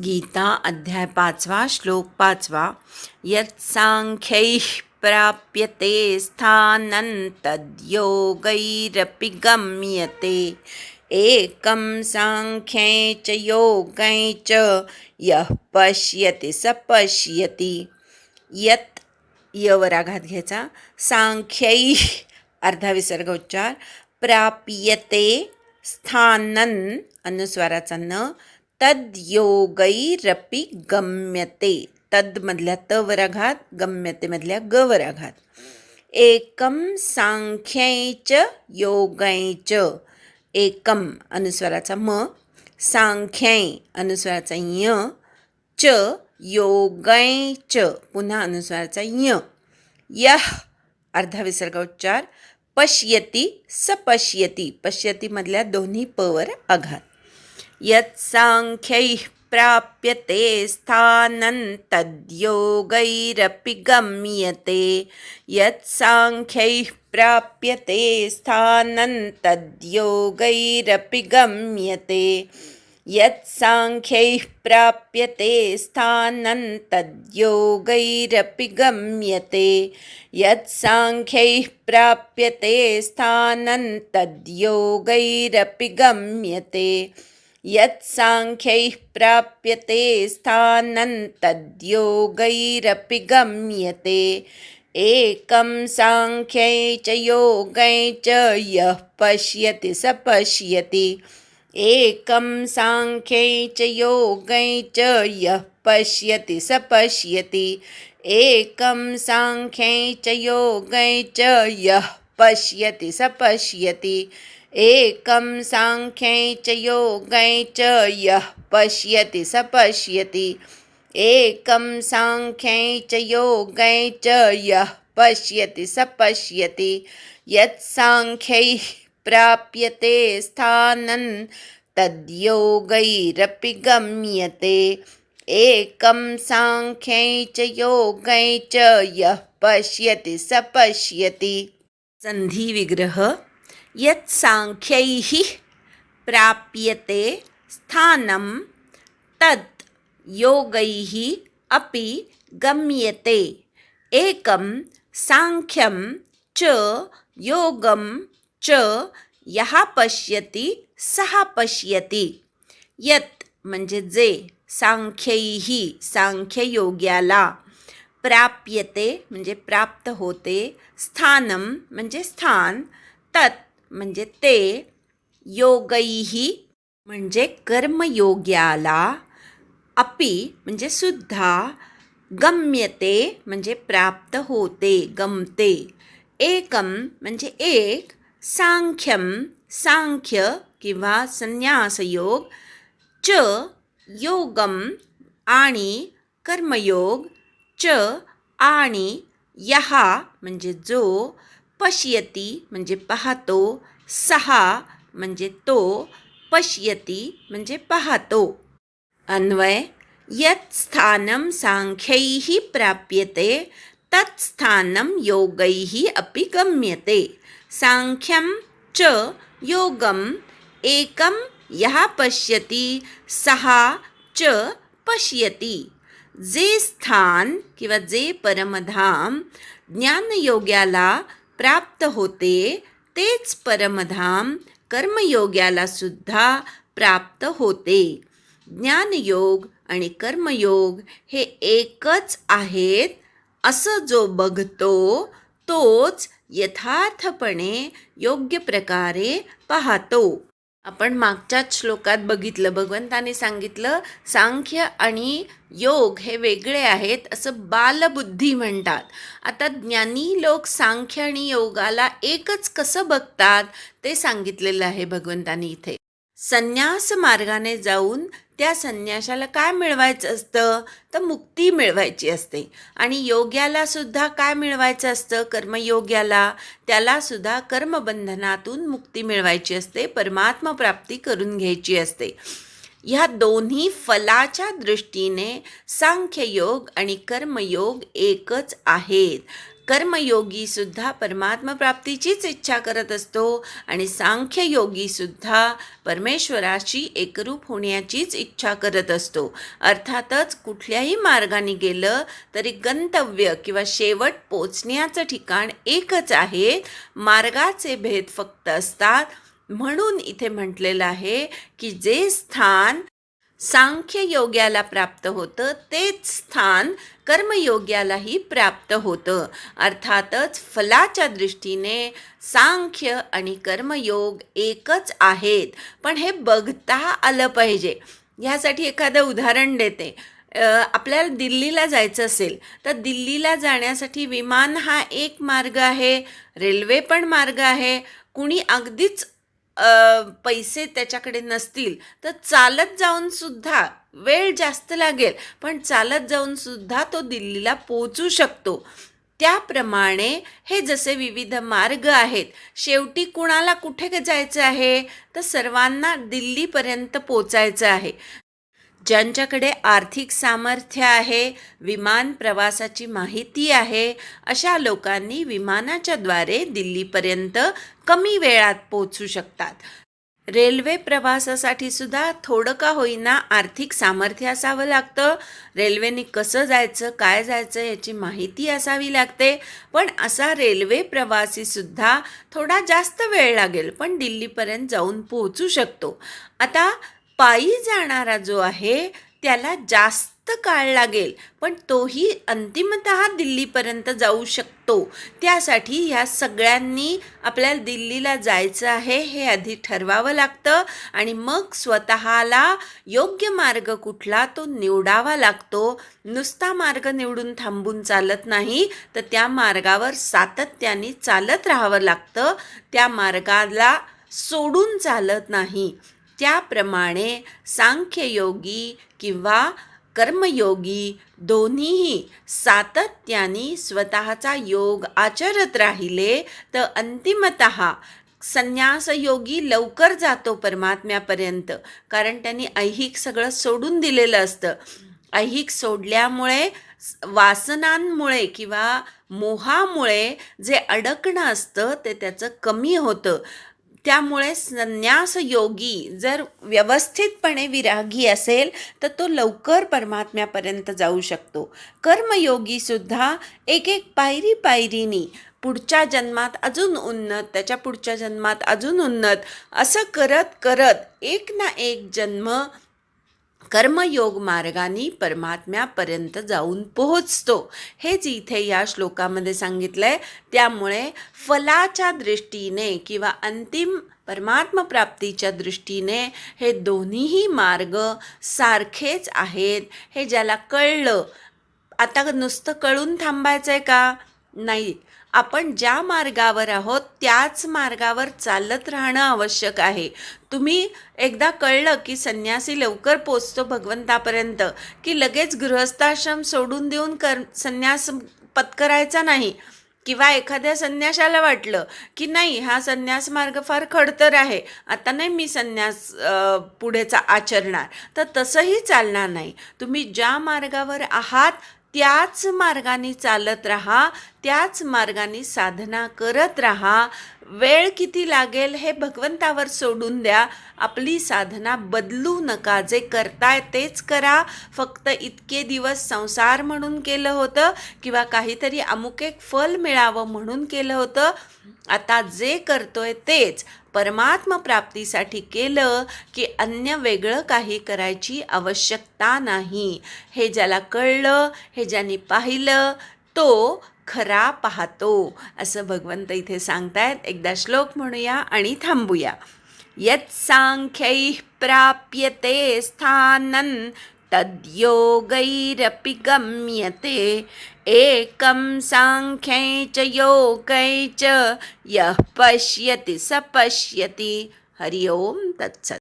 गीता अध्याय 5 श्लोक 5 यत्सांख्यैः प्राप्यते स्थानं तद्योगैरपि गम्यते एकं सांख्ये च योगे च यः पश्यति स पश्यति. यत् यवर आघात घ्यायचा. सांख्यैः अर्धा विसर्ग उच्चार. प्राप्यते स्थानं अनुस्वाराचा न. तद्योगैरपि गम्यते. तद्मधल्या त वर आघात, गम्यते मधल्या ग वर आघात. एकम सांख्यै च योगै च. एकम अनुस्वाराचा म, सांख्यै अनुस्वाराचा य, च योगै च पुन्हा अनुस्वाराचा य. यः अर्धा विसर्ग उच्चार. पश्यति स पश्यति. पश्यति मधल्या दोन्ही प वर आघात. यत्सांख्यैः प्राप्यते स्थानं तद्योगैरपि गम्यते. यत्सांख्यैः प्राप्यते स्थानं तद्योगैरपि गम्यते. यत्सांख्यैः प्राप्यते स्थानं तद्योगैरपि गम्यते. यत्सांख्यैः प्राप्यते स्थानं तद्योगैरपि गम्यते. यत्सांख्यैः प्राप्यते स्थानं तद्योगैरपि गम्यते. एकं सांख्ये च योगे च यः पश्यति स पश्यति. एकं सांख्ये च योगे च यः पश्यति स पश्यति. एकं सांख्ये च योगे च यः पश्यति स पश्यति. एकं सांख्ये च योगे च यः पश्यति स पश्यति. एकं सांख्ये च योगे च यः पश्यति स पश्यति. यत्सांख्यैः प्राप्यते स्थानं तद्योगैरपि गम्यते. एकं सांख्ये च योगे च यः पश्यति स पश्यति. संधी विग्रह. यत्सांख्यैः प्राप्यते स्थानं तत् योगैः अपि गम्यते. एकं सांख्यं च योगं च यः पश्यति सः पश्यति. यत् म्हणजे जे, सांख्यैः सांख्ययोग्याला, प्राप्यते म्हणजे प्राप्त होते, स्थानं म्हणजे स्थान, तत् म्हणजे ते, योगैः म्हणजे कर्मयोग्याला, अपि म्हणजे सुद्धा, गम्यते म्हणजे प्राप्त होते, गमते. एकम म्हणजे एक, सांख्यम सांख्य किंवा संन्यासयोग, च योगम आणि कर्मयोग, च आणि यः म्हणजे जो, पश्यति म्हणजे पाहतो, सहा म्हणजे तो, पश्यति म्हणजे पाहतो. अन्वय. यत् स्थानं सांख्यैः प्राप्यते तत् स्थानं योगैः अपि गम्यते. सांख्यं च योगम एकं यः पश्यति सः च पश्यति. जे स्थान किंवा जे परमधाम ज्ञानयोग्याला प्राप्त होते तेच परमधाम कर्मयोग्याला सुद्धा प्राप्त होते. ज्ञानयोग आणि कर्मयोग हे एकच आहेत असं जो बघतो तोच यथार्थपणे योग्य प्रकारे पाहतो. आपण मागच्याच श्लोकात बघितलं, भगवंताने सांगितलं सांख्य आणि योग हे वेगळे आहेत असं बालबुद्धी म्हणतात. आता ज्ञानी लोक सांख्य आणि योगाला एकच कसं बघतात ते सांगितलेलं आहे भगवंतानी इथे. संन्यास मार्गाने जाऊन त्या संन्यासाला काय मिळवायचं असतं तर मुक्ती मिळवायची असते. आणि योग्याला सुद्धा काय मिळवायचं असतं, कर्मयोग्याला, त्याला सुद्धा कर्मबंधनातून मुक्ती मिळवायची असते, परमात्मा प्राप्ती करून घ्यायची असते. ह्या दोन्ही फलाच्या दृष्टीने सांख्ययोग आणि कर्मयोग एकच आहेत. कर्मयोगी सुद्धा परमात्मा प्राप्तीचीच इच्छा करत असतो आणि सांख्ययोगी सुद्धा परमेश्वराशी एकरूप होण्याचीच इच्छा करत असतो. अर्थातच कुठल्याही मार्गाने गेलं तरी गंतव्य किंवा शेवट पोचण्याचं ठिकाण एकच आहे. मार्गाचे भेद फक्त असतात. म्हणून इथे म्हटलेलं आहे की जे स्थान सांख्ययोग्याला प्राप्त होतं तेच स्थान कर्मयोग्यालाही प्राप्त होतं. अर्थातच फलाच्या दृष्टीने सांख्य आणि कर्मयोग एकच आहेत, पण हे बघता आलं पाहिजे. ह्यासाठी एखादं उदाहरण देते. आपल्याला दिल्लीला जायचं असेल तर दिल्लीला जाण्यासाठी विमान हा एक मार्ग आहे, रेल्वे पण मार्ग आहे. कुणी अगदीच पैसे त्याच्याकडे नसतील तर चालत जाऊन सुद्धा वेळ जास्त लागेल, पण चालत जाऊन सुद्धा तो दिल्लीला पोहोचू शकतो. त्याप्रमाणे हे जसे विविध मार्ग आहेत, शेवटी कुणाला कुठे जायचं आहे तर सर्वांना दिल्लीपर्यंत पोचायचं आहे. ज्यांच्याकडे आर्थिक सामर्थ्य आहे, विमान प्रवासाची माहिती आहे, अशा लोकांनी विमानाच्या द्वारे दिल्लीपर्यंत कमी वेळात पोहोचू शकतात. रेल्वे प्रवासासाठी सुद्धा थोडं का होईना आर्थिक सामर्थ्य असावं लागतं. रेल्वेने कसं जायचं, काय जायचं याची माहिती असावी लागते. पण असा रेल्वे प्रवासीसुद्धा थोडा जास्त वेळ लागेल, पण दिल्लीपर्यंत जाऊन पोहोचू शकतो. आता पायी जाणारा जो आहे त्याला जास्त काळ लागेल, पण तोही अंतिमतः दिल्लीपर्यंत जाऊ शकतो. त्यासाठी ह्या सगळ्यांनी आपल्याला दिल्लीला जायचं आहे हे आधी ठरवावं लागतं आणि मग स्वतःला योग्य मार्ग कुठला तो निवडावा लागतो. नुसता मार्ग निवडून थांबून चालत नाही, तर त्या मार्गावर सातत्याने चालत राहावं लागतं. त्या मार्गाला सोडून चालत नाही. त्याप्रमाणे सांख्ययोगी किंवा कर्मयोगी दोन्हीही सातत्याने स्वतःचा योग आचरत राहिले तर अंतिमतः संन्यासयोगी लवकर जातो परमात्म्यापर्यंत, कारण त्यांनी ऐहिक सगळं सोडून दिलेलं असतं. ऐहिक सोडल्यामुळे वासनांमुळे किंवा मोहामुळे जे अडकणं असतं ते त्याचं कमी होतं. त्यामुळे संन्यास योगी जर व्यवस्थितपणे विरागी असेल तर तो लवकर परमात्म्यापर्यंत जाऊ शकतो. कर्मयोगी सुद्धा एक एक पायरीनी पुढच्या जन्मात अजून उन्नत, त्याच्या पुढच्या जन्मात अजून उन्नत, असं करत करत एक ना एक जन्म कर्मयोग मार्गाने परमात्म्यापर्यंत जाऊन पोहोचतो. हेच इथे या श्लोकामध्ये सांगितलं आहे. त्यामुळे फलाच्या दृष्टीने किंवा अंतिम परमात्म प्राप्तीच्या दृष्टीने हे दोन्हीही मार्ग सारखेच आहेत. हे ज्याला कळलं, आता नुसतं कळून थांबायचं आहे का? नाही. आपण ज्या मार्गावर आहोत त्याच मार्गावर चालत राहणं आवश्यक आहे. तुम्ही एकदा कळलं की संन्यासी लवकर पोचतो भगवंतापर्यंत, की लगेच गृहस्थाश्रम सोडून देऊन संन्यास पत्करायचा नाही. किंवा एखाद्या संन्याशाला वाटलं की नाही, हा संन्यास मार्ग फार खडतर आहे, आता नाही मी संन्यास पुढेचा आचरणार, तर तसंही चालणार नाही. तुम्ही ज्या मार्गावर आहात त्याच मार्गाने चालत राहा, त्याच मार्गाने साधना करत राहा. वेळ किती लागेल हे भगवंतावर सोडून द्या. आपली साधना बदलू नका. जे करताय तेच करा. फक्त इतके दिवस संसार म्हणून केलं होतं किंवा काहीतरी अमुक एक फल मिळावं म्हणून केलं होतं. आता जे करतोय तेच परमात्म प्राप्तीसाठी केलं की अन्य वेगळं काही करायची आवश्यकता नाही. हे ज्याला कळलं, हे ज्याने पाहिलं, तो खरा पाहतो, असं भगवंत इथे सांगतायत. एकदा श्लोक म्हणूया आणि थांबूया. यत् सांख्यैः प्राप्यते स्थानं तद्योगैरपि गम्यते एकं सांख्यै च योगै च यः पश्यति स पश्यति. हरि ओम तत्सत्.